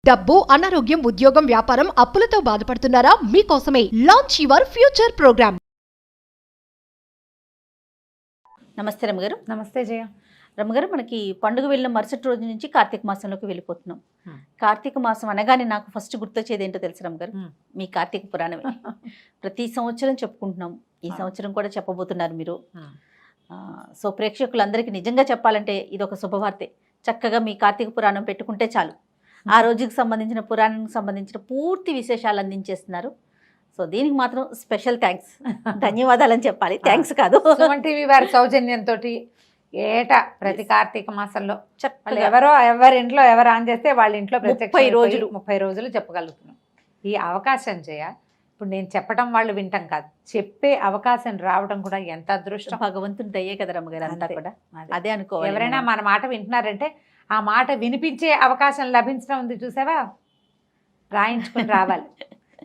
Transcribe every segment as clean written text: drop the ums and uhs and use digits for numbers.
డబ్బు, అనారోగ్యం, ఉద్యోగం, వ్యాపారం, అప్పులతో బాధపడుతున్నారా? మీకోసమే లాంచ్ యువర్ ఫ్యూచర్ ప్రోగ్రామ్. నమస్తే రమ్మగారు. నమస్తే జయ. రమ్మగారు, మనకి పండుగ వెళ్ళిన మరుసటి రోజు నుంచి కార్తీక మాసంలోకి వెళ్ళిపోతున్నాం. కార్తీక మాసం అనగానే నాకు ఫస్ట్ గుర్తొచ్చేది ఏంటో తెలుసు రమ్మగారు, మీ కార్తీక పురాణమే. ప్రతి సంవత్సరం చెప్పుకుంటున్నాం, ఈ సంవత్సరం కూడా చెప్పబోతున్నారు మీరు. సో ప్రేక్షకులందరికీ నిజంగా చెప్పాలంటే ఇది ఒక శుభవార్తే. చక్కగా మీ కార్తీక పురాణం పెట్టుకుంటే చాలు, ఆ రోజుకి సంబంధించిన పురాణానికి సంబంధించిన పూర్తి విశేషాలు అందించేస్తున్నారు. సో దీనికి మాత్రం స్పెషల్ థ్యాంక్స్, ధన్యవాదాలు అని చెప్పాలి, థ్యాంక్స్ కాదు. సుమన్ టీవీ వారి సౌజన్యంతో ఏటా ప్రతి కార్తీక మాసంలో ఎవరి ఇంట్లో ఎవరు ఆన్ చేస్తే వాళ్ళ ఇంట్లో 30 రోజులు చెప్పగలుగుతున్నాం. ఈ అవకాశం చేయ ఇప్పుడు నేను చెప్పడం వాళ్ళు వింటాం కాదు, చెప్పే అవకాశం రావడం కూడా ఎంత అదృష్టం, భగవంతుని దయ్యే కదా రమ్మగారు. అంతా కూడా అదే అనుకో. ఎవరైనా మన మాట వింటున్నారంటే ఆ మాట వినిపించే అవకాశం లభించడం ఉంది, చూసావా? రాయించుకుని రావాలి.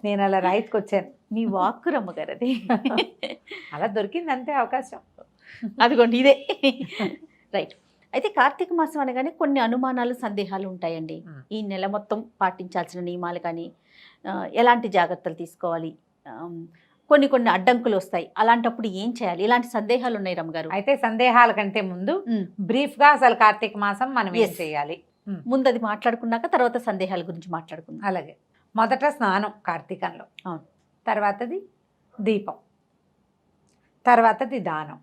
నేను అలా రాయించుకొచ్చాను. మీ వాక్కు రమ్మగారు, అది అలా దొరికింది అంతే అవకాశం. అదిగోండి ఇదే. రైట్. అయితే కార్తీక మాసం అనగానే కొన్ని అనుమానాలు, సందేహాలు ఉంటాయండి. ఈ నెల మొత్తం పాటించాల్సిన నియమాలు కానీ, ఎలాంటి జాగ్రత్తలు తీసుకోవాలి, కొన్ని అడ్డంకులు వస్తాయి, అలాంటప్పుడు ఏం చేయాలి, ఇలాంటి సందేహాలు ఉన్నాయి రమ్మగారు. అయితే సందేహాల కంటే ముందు బ్రీఫ్ గా అసలు కార్తీక మాసం మనం ఏం చేయాలి ముందు అది మాట్లాడుకున్నాక తర్వాత సందేహాల గురించి మాట్లాడుకుందాం. అలాగే మొదట స్నానం కార్తీకంలో, తర్వాతది దీపం, తర్వాతది దానం,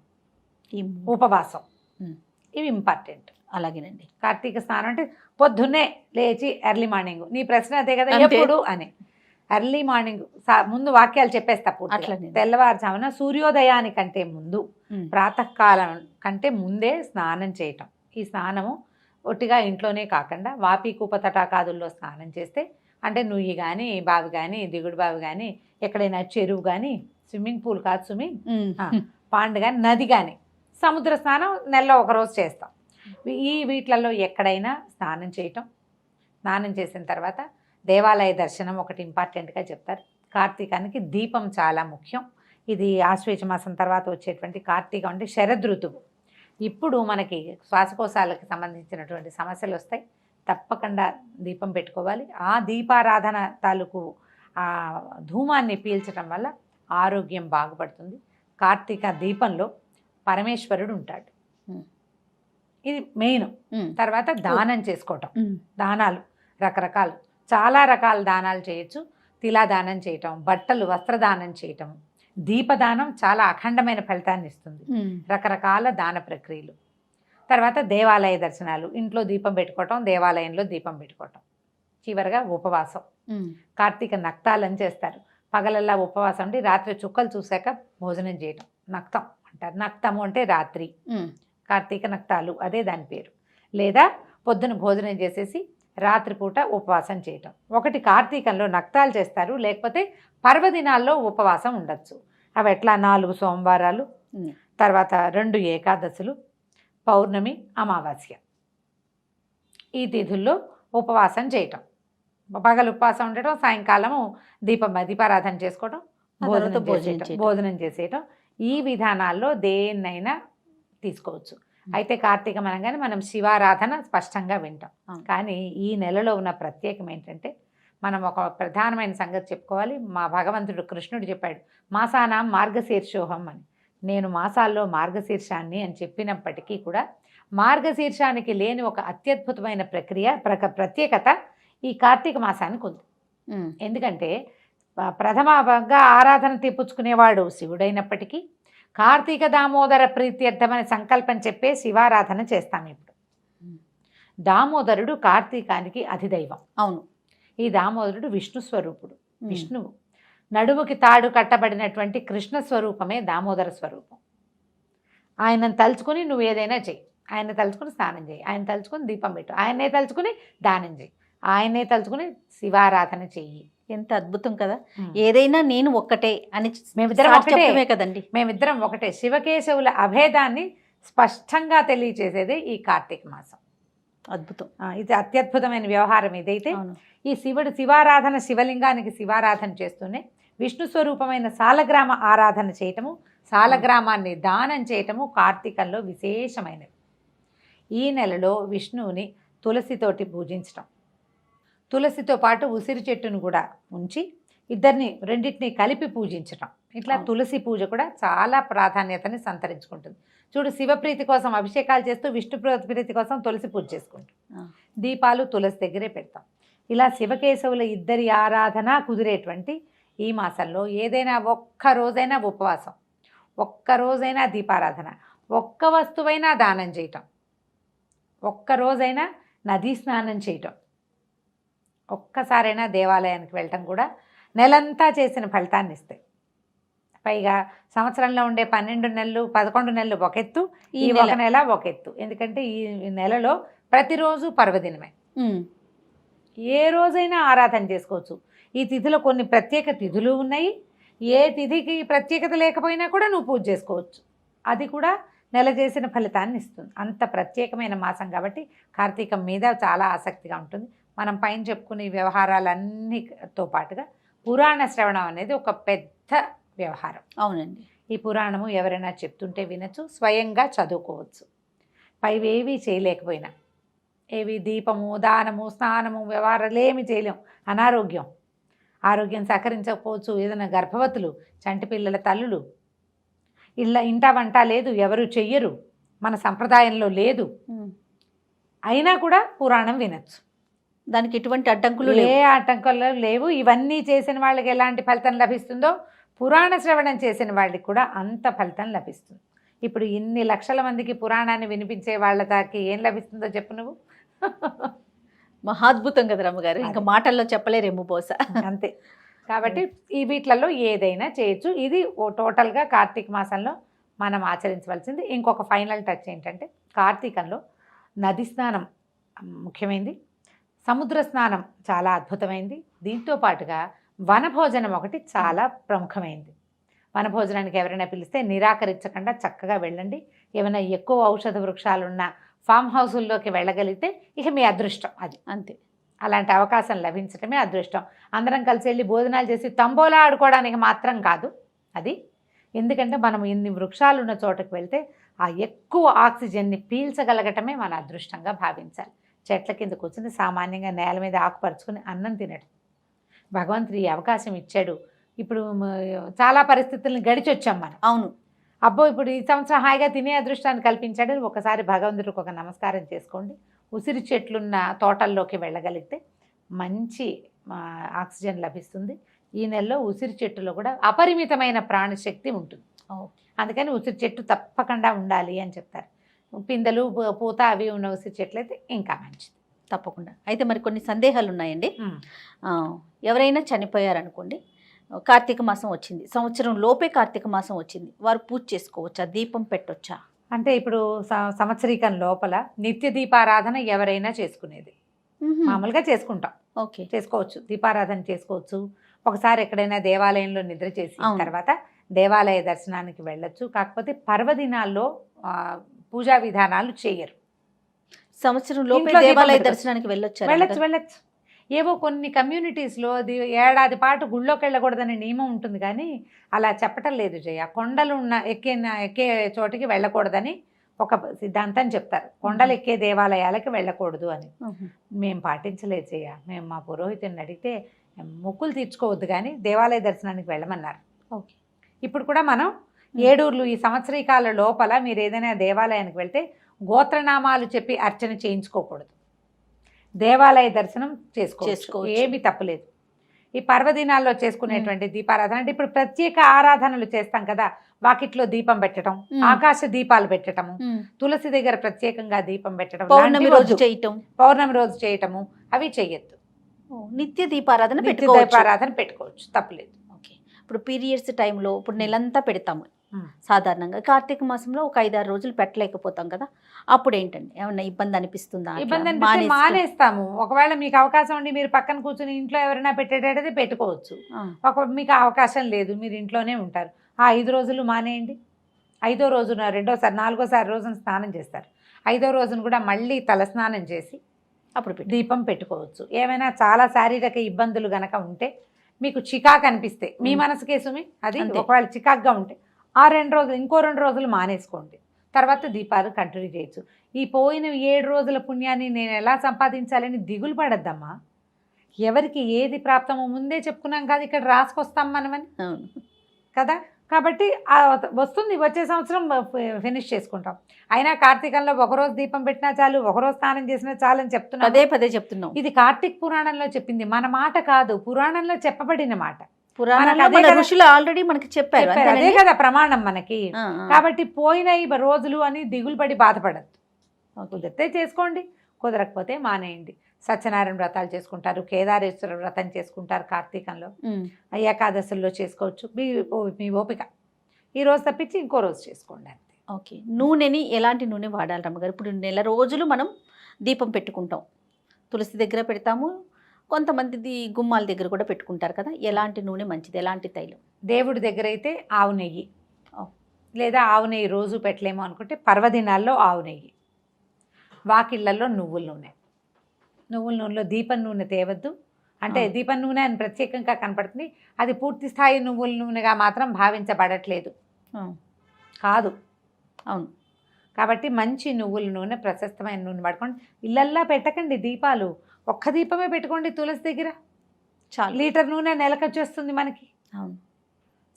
ఈ ఉపవాసం, ఇవి ఇంపార్టెంట్. అలాగేనండి. కార్తీక స్నానం అంటే పొద్దున్నే లేచి ఎర్లీ మార్నింగ్. నీ ప్రశ్న అదే కదా, ఎప్పుడు అని. ఎర్లీ మార్నింగ్ ముందు వాక్యాలు చెప్పేస్తా పూర్తిగా. తెల్లవారుజామున సూర్యోదయానికంటే ముందు, ప్రాతకాలం కంటే ముందే స్నానం చేయటం. ఈ స్నానము ఒట్టిగా ఇంట్లోనే కాకుండా వాపి కూప తటాకాదుల్లో స్నానం చేస్తే, అంటే నుయ్యి కానీ, బావి కానీ, దిగుడు బావి కానీ, ఎక్కడైనా చెరువు కానీ, స్విమ్మింగ్ పూల్ కాదు స్విమ్మింగ్, పాండ్ కానీ, నది కానీ, సముద్ర స్నానం నెలలో ఒకరోజు చేస్తాం. వీటిలలో ఎక్కడైనా స్నానం చేయటం. స్నానం చేసిన తర్వాత దేవాలయ దర్శనం ఒకటి ఇంపార్టెంట్గా చెప్తారు. కార్తీకానికి దీపం చాలా ముఖ్యం. ఇది ఆశ్వేజ మాసం తర్వాత వచ్చేటువంటి కార్తీకం అంటే శరదృతువు. ఇప్పుడు మనకి శ్వాసకోశాలకు సంబంధించినటువంటి సమస్యలు వస్తాయి, తప్పకుండా దీపం పెట్టుకోవాలి. ఆ దీపారాధన తాలూకు ఆ ధూమాన్ని పీల్చడం వల్ల ఆరోగ్యం బాగుపడుతుంది. కార్తీక దీపంలో పరమేశ్వరుడు ఉంటాడు, ఇది మెయిన్. తర్వాత దానం చేసుకోవటం. దానాలు రకరకాలు, చాలా రకాల దానాలు చేయొచ్చు. తిలాదానం చేయటం, బట్టలు వస్త్రదానం చేయటం, దీపదానం చాలా అఖండమైన ఫలితాన్ని ఇస్తుంది. రకరకాల దాన ప్రక్రియలు. తర్వాత దేవాలయ దర్శనాలు, ఇంట్లో దీపం పెట్టుకోవటం, దేవాలయంలో దీపం పెట్టుకోవటం. చివరిగా ఉపవాసం. కార్తీక నక్తాలని చేస్తారు. పగలల్లా ఉపవాసం ఉండి రాత్రి చుక్కలు చూశాక భోజనం చేయటం నక్తం అంటారు. నక్తము అంటే రాత్రి, కార్తీక నక్తాలు అదే దాని పేరు. లేదా పొద్దున భోజనం చేసేసి రాత్రిపూట ఉపవాసం చేయటం. ఒకటి కార్తీకంలో నక్తాలు చేస్తారు, లేకపోతే పర్వదినాల్లో ఉపవాసం ఉండొచ్చు. అవి ఎట్లా 4 సోమవారాలు, తర్వాత 2 ఏకాదశులు, పౌర్ణమి, అమావాస్య. ఈ తిథుల్లో ఉపవాసం చేయటం. పగలు ఉపవాసం ఉండటం, సాయంకాలము దీపారాధన చేసుకోవటం, భోజనం చేసేయటం. ఈ విధానాల్లో దేన్నైనా తీసుకోవచ్చు. అయితే కార్తీకం అనగానే మనం శివారాధన స్పష్టంగా వింటాం. కానీ ఈ నెలలో ఉన్న ప్రత్యేకం ఏంటంటే, మనం ఒక ప్రధానమైన సంగతి చెప్పుకోవాలి. మా భగవంతుడు కృష్ణుడు చెప్పాడు, మాసానాం మార్గశీర్షోహం అని. నేను మాసాల్లో మార్గశీర్షాన్ని అని చెప్పినప్పటికీ కూడా మార్గశీర్షానికి లేని ఒక అత్యద్భుతమైన ప్రత్యేకత ఈ కార్తీక మాసానికి ఉంది. ఎందుకంటే ప్రథమంగా ఆరాధన తెప్పించుకునేవాడు శివుడైనప్పటికీ కార్తీక దామోదర ప్రీత్యర్థమని సంకల్పం చెప్పే శివారాధన చేస్తాం. ఇప్పుడు దామోదరుడు కార్తీకానికి అధిదైవం. అవును. ఈ దామోదరుడు విష్ణు స్వరూపుడు. విష్ణువు నడుముకి తాడు కట్టబడినటువంటి కృష్ణ స్వరూపమే దామోదర స్వరూపం. ఆయనను తలుచుకుని నువ్వు ఏదైనా చెయ్యి. ఆయన తలుచుకుని స్నానం చేయి, ఆయన తలుచుకుని దీపం పెట్టు, ఆయనే తలుచుకుని దానం చేయి, ఆయనే తలుచుకుని శివారాధన చెయ్యి. ఎంత అద్భుతం కదా. ఏదైనా నేను ఒక్కటే అని మేమిద్దరం ఒకటే కదండి. మేమిద్దరం ఒకటే. శివకేశవుల అభేదాన్ని స్పష్టంగా తెలియచేసేది ఈ కార్తీక మాసం. అద్భుతం. ఇది అత్యద్భుతమైన వ్యవహారం. ఇదైతే ఈ శివారాధన, శివలింగానికి శివారాధన చేస్తూనే విష్ణు స్వరూపమైన సాలగ్రామ ఆరాధన చేయటము, సాలగ్రామాన్ని దానం చేయటము కార్తీకంలో విశేషమైనవి. ఈ నెలలో విష్ణువుని తులసితోటి పూజించటం. తులసితో పాటు ఉసిరి చెట్టును కూడా ఉంచి రెండింటిని కలిపి పూజించటం. ఇట్లా తులసి పూజ కూడా చాలా ప్రాధాన్యతని సంతరించుకుంటుంది. చూడు, శివప్రీతి కోసం అభిషేకాలు చేస్తూ విష్ణు ప్రీతి కోసం తులసి పూజ చేసుకుంటాం. దీపాలు తులసి దగ్గరే పెడతాం. ఇలా శివకేశవుల ఇద్దరి ఆరాధన కుదిరేటువంటి ఈ మాసంలో ఏదైనా ఒక్కరోజైనా ఉపవాసం, ఒక్కరోజైనా దీపారాధన, ఒక్క వస్తువైనా దానం చేయటం, ఒక్కరోజైనా నదీ స్నానం చేయటం, ఒక్కసారైనా దేవాలయానికి వెళ్ళటం కూడా నెలంతా చేసిన ఫలితాన్ని ఇస్తాయి. పైగా సంవత్సరంలో ఉండే 12 నెలలు 11 నెలలు ఒక ఎత్తు, ఈ ఒక నెల ఒక ఎత్తు. ఎందుకంటే ఈ నెలలో ప్రతిరోజు పర్వదినమే. ఏ రోజైనా ఆరాధన చేసుకోవచ్చు. ఈ తిథిలో కొన్ని ప్రత్యేక తిథులు ఉన్నాయి. ఏ తిథికి ప్రత్యేకత లేకపోయినా కూడా నువ్వు పూజ చేసుకోవచ్చు. అది కూడా నెల చేసిన ఫలితాన్ని ఇస్తుంది. అంత ప్రత్యేకమైన మాసం కాబట్టి కార్తీకం మీద చాలా ఆసక్తిగా ఉంటుంది. మనం పైన చెప్పుకునే వ్యవహారాలన్నీతో పాటుగా పురాణ శ్రవణం అనేది ఒక పెద్ద వ్యవహారం. అవునండి. ఈ పురాణము ఎవరైనా చెప్తుంటే వినొచ్చు, స్వయంగా చదువుకోవచ్చు. పైవేవీ చేయలేకపోయినా, ఏవి దీపము, దానము, స్నానము, వ్యవహారాలు ఏమి చేయలేం. అనారోగ్యం, ఆరోగ్యం సహకరించకపోవచ్చు. ఏదైనా గర్భవతులు, చంటి పిల్లల తల్లులు, ఇంట వంట లేదు, ఎవరు చెయ్యరు, మన సంప్రదాయంలో లేదు, అయినా కూడా పురాణం వినొచ్చు. దానికి ఎటువంటి అడ్డంకులు ఏ ఆటంకాలు లేవు. ఇవన్నీ చేసిన వాళ్ళకి ఎలాంటి ఫలితం లభిస్తుందో పురాణ శ్రవణం చేసిన వాళ్ళకి కూడా అంత ఫలితం లభిస్తుంది. ఇప్పుడు ఇన్ని లక్షల మందికి పురాణాన్ని వినిపించే వాళ్ళ దాకా ఏం లభిస్తుందో చెప్పు నువ్వు. మహాద్భుతం కదా రమ్మగారు, ఇంకా మాటల్లో చెప్పలేరేమో బహుశా. అంతే. కాబట్టి ఈ వీటిలలో ఏదైనా చేయొచ్చు. ఇది టోటల్గా కార్తీక మాసంలో మనం ఆచరించవలసింది. ఇంకొక ఫైనల్ టచ్ ఏంటంటే, కార్తీకంలో నది స్నానం ముఖ్యమైనది, సముద్ర స్నానం చాలా అద్భుతమైంది. దీంతో పాటుగా వనభోజనం ఒకటి చాలా ప్రముఖమైంది. వనభోజనానికి ఎవరైనా పిలిస్తే నిరాకరించకుండా చక్కగా వెళ్ళండి. ఏమైనా ఎక్కువ ఔషధ వృక్షాలున్న ఫామ్ హౌసుల్లోకి వెళ్ళగలిగితే ఇక మీ అదృష్టం అది. అంతే. అలాంటి అవకాశం లభించడమే అదృష్టం. అందరం కలిసి వెళ్ళి భోజనాలు చేసి తంబోలా ఆడుకోవడానికి మాత్రం కాదు అది. ఎందుకంటే మనం ఇన్ని వృక్షాలు ఉన్న చోటకు వెళ్తే ఆ ఎక్కువ ఆక్సిజన్ని పీల్చగలగటమే మన అదృష్టంగా భావించాలి. చెట్ల కింద కూర్చుని సామాన్యంగా నేల మీద ఆకుపరుచుకుని అన్నం తినడం భగవంతుడు ఈ అవకాశం ఇచ్చాడు. ఇప్పుడు చాలా పరిస్థితులను గడిచొచ్చాం మనం. అవును. అబ్బో ఇప్పుడు ఈ సంవత్సరం హాయిగా తినే అదృష్టాన్ని కల్పించాడు. ఒకసారి భగవంతుడికి ఒక నమస్కారం చేసుకోండి. ఉసిరి చెట్లున్న తోటల్లోకి వెళ్ళగలిగితే మంచి ఆక్సిజన్ లభిస్తుంది. ఈ నెలలో ఉసిరి చెట్టులో కూడా అపరిమితమైన ప్రాణశక్తి ఉంటుంది. అందుకని ఉసిరి చెట్టు తప్పకుండా ఉండాలి అని చెప్తారు. పిందెలు పూత అవి ఉన్న ఉసిరి చెట్లు అయితే ఇంకా మంచిది. తప్పకుండా. అయితే మరి కొన్ని సందేహాలు ఉన్నాయండి. ఎవరైనా చనిపోయారనుకోండి, కార్తీక మాసం వచ్చింది, సంవత్సరం లోపే కార్తీక మాసం వచ్చింది, వారు పూజ చేసుకోవచ్చా, దీపం పెట్టొచ్చా? అంటే ఇప్పుడు సంవత్సరీకం లోపల నిత్య దీపారాధన ఎవరైనా చేసుకునేది. మామూలుగా చేసుకుంటాం. ఓకే, చేసుకోవచ్చు, దీపారాధన చేసుకోవచ్చు. ఒకసారి ఎక్కడైనా దేవాలయంలో నిద్ర చేసి తర్వాత దేవాలయ దర్శనానికి వెళ్ళొచ్చు. కాకపోతే పర్వదినాల్లో పూజా విధానాలు చేయరు. సంవత్సరం లోపే దేవాలయ దర్శనానికి వెళ్ళొచ్చు. ఏవో కొన్ని కమ్యూనిటీస్లో అది ఏడాది పాటు గుళ్ళోకి వెళ్ళకూడదని నియమం ఉంటుంది, కానీ అలా చెప్పటం లేదు జయ. కొండలు ఎక్కే చోటికి వెళ్ళకూడదని ఒక సిద్ధాంతం చెప్తారు. కొండలు ఎక్కే దేవాలయాలకి వెళ్ళకూడదు అని. మేము పాటించలేదు జయ. మేము మా పురోహితుని అడిగితే మొక్కులు తీర్చుకోవద్దు కానీ దేవాలయ దర్శనానికి వెళ్ళమన్నారు. ఓకే. ఇప్పుడు కూడా మనం ఏడూర్లు ఈ సంవత్సరీకాల లోపల మీరు ఏదైనా దేవాలయానికి వెళ్తే గోత్రనామాలు చెప్పి అర్చన చేయించుకోకూడదు. దేవాలయ దర్శనం చేసుకోవచ్చు, ఏమీ తప్పులేదు. ఈ పర్వదినాల్లో చేసుకునేటువంటి దీపారాధన అంటే ఇప్పుడు ప్రత్యేక ఆరాధనలు చేస్తాం కదా, వాకిట్లో దీపం పెట్టడం, ఆకాశ దీపాలు పెట్టడము, తులసి దగ్గర ప్రత్యేకంగా దీపం పెట్టడం, పౌర్ణమి రోజు చేయటము అవి చెయ్యొద్దు. నిత్య దీపారాధన పెట్టుకోవచ్చు, తప్పులేదు. ఓకే. ఇప్పుడు పీరియడ్స్ టైంలో ఇప్పుడు నెలంతా పెడతాము సాధారణంగా. కార్తీక మాసంలో ఒక 5-6 రోజులు పెట్టలేకపోతాం కదా, అప్పుడు ఏంటండి ఏమన్నా ఇబ్బంది అనిపిస్తుందా? ఇబ్బంది అనిపిస్తే మానేస్తాము. ఒకవేళ మీకు అవకాశం ఉండి మీరు పక్కన కూర్చుని ఇంట్లో ఎవరైనా పెట్టేటైతే పెట్టుకోవచ్చు. మీకు అవకాశం లేదు, మీరు ఇంట్లోనే ఉంటారు, ఆ 5 రోజులు మానేయండి. 5వ రోజున 4వ రోజున స్నానం చేస్తారు. 5వ రోజున కూడా మళ్ళీ తల స్నానం చేసి అప్పుడు దీపం పెట్టుకోవచ్చు. ఏమైనా చాలా శారీరక ఇబ్బందులు గనక ఉంటే, మీకు చికాకు అనిపిస్తే మీ మనసుకే సుమి అది, ఒకవేళ చికాకుగా ఉంటే ఆ 2 రోజులు ఇంకో 2 రోజులు మానేసుకోండి, తర్వాత దీపాలు కంటిన్యూ చేయొచ్చు. ఈ పోయిన 7 రోజుల పుణ్యాన్ని నేను ఎలా సంపాదించాలని దిగులు పడద్దమ్మా. ఎవరికి ఏది ప్రాప్తమో ముందే చెప్పుకున్నాం కాదు, ఇక్కడ రాసుకొస్తాం మనమని అవును. కదా. కాబట్టి వస్తుంది, వచ్చే సంవత్సరం ఫినిష్ చేసుకుంటాం. అయినా కార్తీకంలో ఒకరోజు దీపం పెట్టినా చాలు, ఒకరోజు స్నానం చేసినా చాలు అని చెప్తున్నాం. పదే చెప్తున్నాం. ఇది కార్తీక పురాణంలో చెప్పింది, మన మాట కాదు, పురాణంలో చెప్పబడిన మాట. ఋషులు ఆల్రెడీ మనకి చెప్పారు, అదే కదా ప్రమాణం మనకి. కాబట్టి పోయినాయి రోజులు అని దిగులు పడి బాధపడద్దు. కుదిరితే చేసుకోండి, కుదరకపోతే మానేయండి. సత్యనారాయణ వ్రతాలు చేసుకుంటారు, కేదారేశ్వర వ్రతం చేసుకుంటారు కార్తీకంలో, ఏకాదశుల్లో చేసుకోవచ్చు. మీ ఓపిక, ఈ రోజు తప్పించి ఇంకో రోజు చేసుకోండి అంతే. ఓకే. నూనెని ఎలాంటి నూనె వాడాలి రమ్మగారు? ఇప్పుడు నెల రోజులు మనం దీపం పెట్టుకుంటాం, తులసి దగ్గర పెడతాము, కొంతమంది గుమ్మాల దగ్గర కూడా పెట్టుకుంటారు కదా, ఎలాంటి నూనె మంచిది, ఎలాంటి తైలం? దేవుడి దగ్గర అయితే ఆవు నెయ్యి, లేదా ఆవు నెయ్యి రోజు పెట్టలేమో అనుకుంటే పర్వదినాల్లో ఆవు నెయ్యి. వాకిళ్లలో నువ్వుల నూనె. నువ్వుల నూనెలో దీపం నూనె తేవద్దు. అంటే దీపం నూనె అని ప్రత్యేకంగా కనపడుతుంది, అది పూర్తి స్థాయి నువ్వుల నూనెగా మాత్రం భావించబడట్లేదు కాదు. అవును. కాబట్టి మంచి నువ్వుల నూనె, ప్రశస్తమైన నూనె పడుకోండి. ఇళ్ళల్లా పెట్టకండి దీపాలు, ఒక్క దీపమే పెట్టుకోండి తులసి దగ్గర. చాలా లీటర్ నూనె నెలకు వచ్చేస్తుంది మనకి. అవును.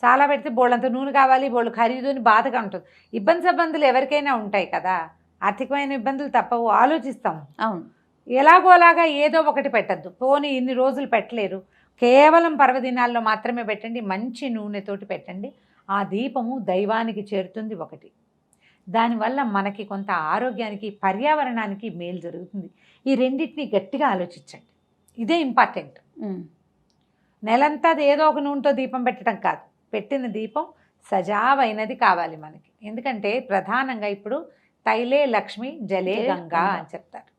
చాలా పెడితే బోళ్ళంత నూనె కావాలి, బోళ్ళు ఖరీదు అని బాధగా ఉంటుంది. ఇబ్బందులు ఎవరికైనా ఉంటాయి కదా, ఆర్థికమైన ఇబ్బందులు తప్పవు, ఆలోచిస్తాం. అవును. ఎలాగోలాగా ఏదో ఒకటి పెట్టద్దు. పోనీ ఇన్ని రోజులు పెట్టలేరు, కేవలం పర్వదినాల్లో మాత్రమే పెట్టండి, మంచి నూనెతోటి పెట్టండి. ఆ దీపము దైవానికి చేరుతుంది ఒకటి, దానివల్ల మనకి కొంత ఆరోగ్యానికి, పర్యావరణానికి మేలు జరుగుతుంది. ఈ రెండింటిని గట్టిగా ఆలోచించండి, ఇదే ఇంపార్టెంట్. నెలంతా ఏదో ఒక నూనెతో దీపం పెట్టడం కాదు, పెట్టిన దీపం సజావైనది కావాలి మనకి. ఎందుకంటే ప్రధానంగా ఇప్పుడు తైలే లక్ష్మి జలే గంగా అని చెప్తారు.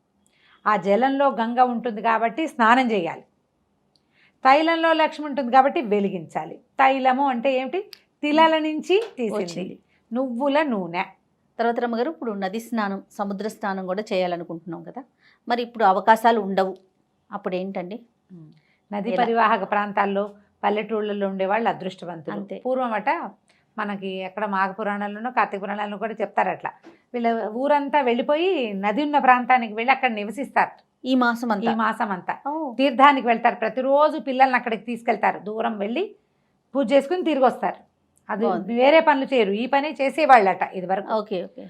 ఆ జలంలో గంగ ఉంటుంది కాబట్టి స్నానం చేయాలి, తైలంలో లక్ష్మి ఉంటుంది కాబట్టి వెలిగించాలి. తైలము అంటే ఏమిటి? తిలల నుంచి తీసింది నువ్వుల నూనె. తర్వాత రమ్మగారు, ఇప్పుడు నది స్నానం, సముద్ర స్నానం కూడా చేయాలనుకుంటున్నాం కదా, మరి ఇప్పుడు అవకాశాలు ఉండవు, అప్పుడు ఏంటండి? నది పరివాహక ప్రాంతాల్లో పల్లెటూళ్ళల్లో ఉండేవాళ్ళు అదృష్టవంతులు. అంతే. పూర్వం అట మనకి ఎక్కడ మాఘ పురాణాల్లోనో కార్తీక పురాణాల్లో కూడా చెప్తారు, అట్లా వీళ్ళ ఊరంతా వెళ్ళిపోయి నది ఉన్న ప్రాంతానికి వెళ్ళి అక్కడ నివసిస్తారు. ఈ మాసం అంతా తీర్థానికి వెళ్తారు, ప్రతిరోజు పిల్లల్ని అక్కడికి తీసుకెళ్తారు, దూరం వెళ్ళి పూజ చేసుకుని తిరిగి వస్తారు. అది వేరే పనులు చేయరు, ఈ పని చేసేవాళ్ళట ఇది వరకు. Okay okay.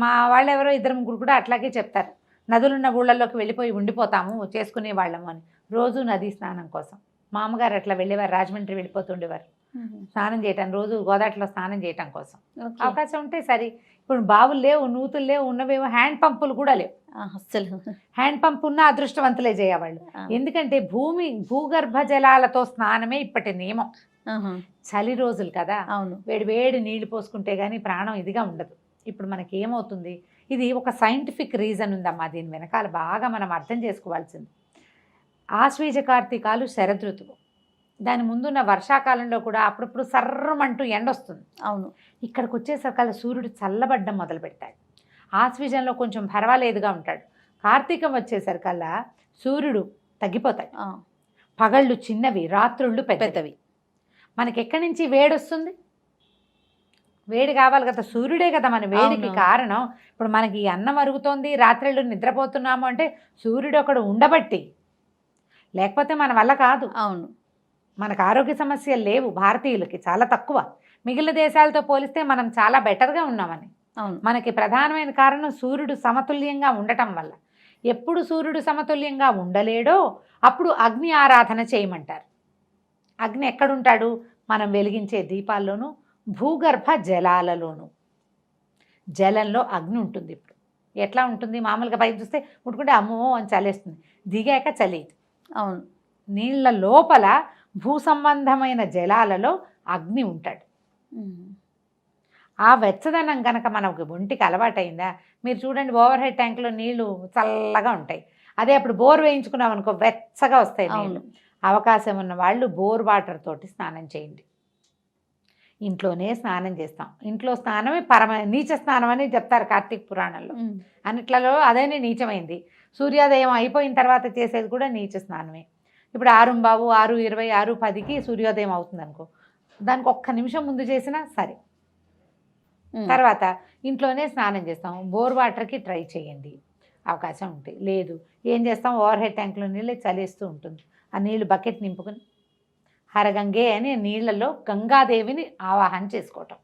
మా వాళ్ళు ఎవరో 2-3 కూడా అట్లాగే చెప్తారు, నదులున్న ఊళ్ళల్లోకి వెళ్ళిపోయి ఉండిపోతాము చేసుకునే వాళ్ళము అని. రోజు నదీ స్నానం కోసం మా అమ్మగారు అట్లా వెళ్ళేవారు, రాజమండ్రి వెళ్ళిపోతుండేవారు స్నానం చేయటం, రోజు గోదావరిలో స్నానం చేయటం కోసం. అవకాశం ఉంటే సరే. ఇప్పుడు బావులు లేవు, నూతులు లేవు, ఉన్నవేమో హ్యాండ్ పంపులు కూడా లేవు. అస్సలు హ్యాండ్ పంప్ ఉన్న అదృష్టవంతులే చేయవాళ్ళు. ఎందుకంటే భూగర్భ జలాలతో స్నానమే ఇప్పటి నియమం. చలి రోజులు కదా, అవును, వేడి నీళ్లు పోసుకుంటే గానీ ప్రాణం ఇదిగా ఉండదు. ఇప్పుడు మనకి ఏమవుతుంది, ఇది ఒక సైంటిఫిక్ రీజన్ ఉందమ్మా, దీని వెనకాల బాగా మనం అర్థం చేసుకోవాల్సింది. ఆశ్వీజ కార్తీకాలు శరదృతువు, దాని ముందున్న వర్షాకాలంలో కూడా అప్పుడప్పుడు సర్రమంటూ ఎండొస్తుంది. అవును. ఇక్కడికి వచ్చేసరికల్లా సూర్యుడు చల్లబడ్డం మొదలు పెడతాడు. ఆశ్వీజంలో కొంచెం పర్వాలేదుగా ఉంటాడు. కార్తీకం వచ్చేసరికల్లా సూర్యుడు తగ్గిపోతాడు, పగళ్ళు చిన్నవి, రాత్రుళ్ళు పెద్దవి. మనకి ఎక్కడి నుంచి వేడి వస్తుంది? వేడి కావాలి కదా, సూర్యుడే కదా మన వేడికి కారణం. ఇప్పుడు మనకి అన్నం అరుగుతోంది, రాత్రిళ్ళు నిద్రపోతున్నాము అంటే సూర్యుడు ఒకడు ఉండబట్టి, లేకపోతే మన వల్ల కాదు. అవును. మనకు ఆరోగ్య సమస్యలు లేవు భారతీయులకి, చాలా తక్కువ. మిగిలిన దేశాలతో పోలిస్తే మనం చాలా బెటర్గా ఉన్నామని. మనకి ప్రధానమైన కారణం సూర్యుడు సమతుల్యంగా ఉండటం వల్ల. ఎప్పుడు సూర్యుడు సమతుల్యంగా ఉండలేడో అప్పుడు అగ్ని ఆరాధన చేయమంటారు. అగ్ని ఎక్కడుంటాడు? మనం వెలిగించే దీపాల్లోనూ, భూగర్భ జలాలలోనూ. జలంలో అగ్ని ఉంటుంది. ఇప్పుడు ఎట్లా ఉంటుంది? మామూలుగా పైకి చూస్తే ముట్టుకుంటే అమ్మో అని చలేస్తుంది, దిగాక చలేదు. అవును. నీళ్ళ లోపల భూ సంబంధమైన జలాలలో అగ్ని ఉంటాడు. ఆ వెచ్చదనం కనుక మనకు ఒంటికి అలవాటైందా, మీరు చూడండి ఓవర్ హెడ్ ట్యాంక్లో నీళ్లు చల్లగా ఉంటాయి, అదే అప్పుడు బోర్ వేయించుకున్నాం అనుకో వెచ్చగా వస్తాయి నీళ్ళు. అవకాశం ఉన్న వాళ్ళు బోర్ వాటర్ తోటి స్నానం చేయండి. ఇంట్లోనే స్నానం చేస్తాం, ఇంట్లో స్నానమే నీచ స్నానం అని చెప్తారు కార్తీక పురాణంలో. అన్నిట్లలో అదేనే నీచమైంది. సూర్యోదయం అయిపోయిన తర్వాత చేసేది కూడా నీచ స్నానమే. ఇప్పుడు 6:15, 6:20, 6:10కి సూర్యోదయం అవుతుంది అనుకో, దానికి ఒక్క నిమిషం ముందు చేసినా సరే. తర్వాత ఇంట్లోనే స్నానం చేస్తాం, బోర్ వాటర్కి ట్రై చేయండి అవకాశం ఉంటుంది. లేదు ఏం చేస్తాం, ఓవర్ హెడ్ ట్యాంక్లో నీళ్ళు చలేస్తూ ఉంటుంది, ఆ నీళ్లు బకెట్ నింపుకుని హరగంగే అని నీళ్లలో గంగాదేవిని ఆవాహన చేసుకోవటం.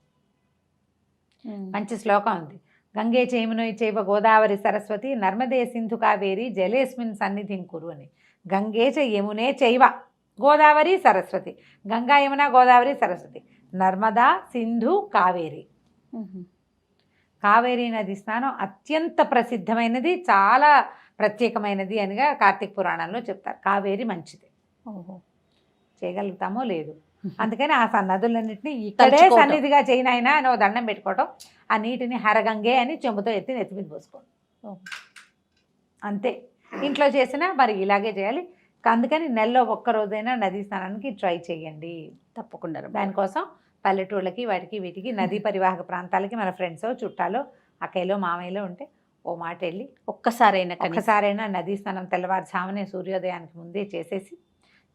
మంచి శ్లోకం ఉంది. గంగే చైమునోయ్ చైవ గోదావరి సరస్వతి నర్మదే సింధు కావేరి జలేస్మిన్ సన్నిధిం కురు అని. గంగే చ యమునే చైవ గోదావరి సరస్వతి, గంగా యమున గోదావరి సరస్వతి, నర్మదా సింధు కావేరి. కావేరీ నది స్నానం అత్యంత ప్రసిద్ధమైనది, చాలా ప్రత్యేకమైనది అనిగా కార్తీక పురాణంలో చెప్తారు. కావేరి మంచిది, చేయగలుగుతామో లేదు. అందుకని ఆ నదులన్నింటినీ ఇక్కడే సన్నిధిగా చేయనైనా అని ఒక దండం పెట్టుకోవటం, ఆ నీటిని హరగంగే అని చెంబుతో ఎత్తి నెత్తి మీద పోసుకోవడం అంతే. ఇంట్లో చేసినా మరి ఇలాగే చేయాలి. అందుకని నెలలో ఒక్కరోజైనా నదీ స్నానానికి ట్రై చేయండి తప్పకుండా. దానికోసం పల్లెటూళ్ళకి వాటికి వీటికి నదీ పరివాహక ప్రాంతాలకి మన ఫ్రెండ్స్ చుట్టాలు అక్కయ్యలో మామయ్యలో ఉంటే ఓ మాట వెళ్ళి ఒక్కసారైనా నదీ స్నానం తెల్లవారుజామునే సూర్యోదయానికి ముందే చేసేసి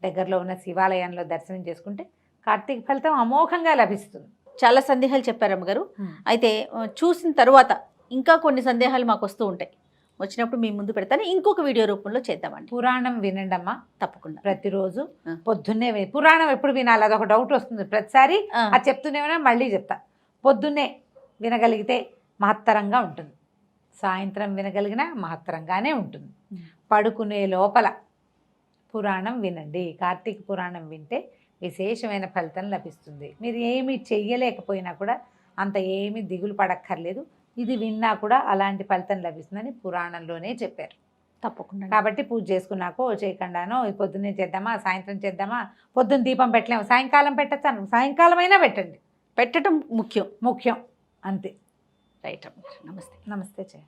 దగ్గరలో ఉన్న శివాలయంలో దర్శనం చేసుకుంటే కార్తీక ఫలితం అమోఘంగా లభిస్తుంది. చాలా సందేహాలు చెప్పారు అమ్మగారు. అయితే చూసిన తర్వాత ఇంకా కొన్ని సందేహాలు మాకు వస్తూ ఉంటాయి, వచ్చినప్పుడు మీ ముందు పెడతాను, ఇంకొక వీడియో రూపంలో చేద్దామండి. పురాణం వినండి అమ్మా తప్పకుండా. ప్రతిరోజు పొద్దున్నే పురాణం ఎప్పుడు వినాలి అదొక డౌట్ వస్తుంది ప్రతిసారి. అది చెప్తూనే మళ్ళీ చెప్తా. పొద్దున్నే వినగలిగితే మహత్తరంగా ఉంటుంది, సాయంత్రం వినగలిగినా మహత్తరంగానే ఉంటుంది. పడుకునే లోపల పురాణం వినండి. కార్తీక పురాణం వింటే విశేషమైన ఫలితం లభిస్తుంది. మీరు ఏమి చెయ్యలేకపోయినా కూడా అంత ఏమి దిగులు పడక్కర్లేదు. ఇది విన్నా కూడా అలాంటి ఫలితం లభిస్తుందని పురాణంలోనే చెప్పారు. తప్పకుండా. కాబట్టి పూజ చేసుకున్నాకో చేయకుండానో పొద్దున్నే చేద్దామా సాయంత్రం చేద్దామా, పొద్దున్న దీపం పెట్టలేము సాయంకాలం పెట్టచ్చు, సాయంకాలం అయినా పెట్టండి. పెట్టడం ముఖ్యం ముఖ్యం అంతే. రైట్. నమస్తే. నమస్తే.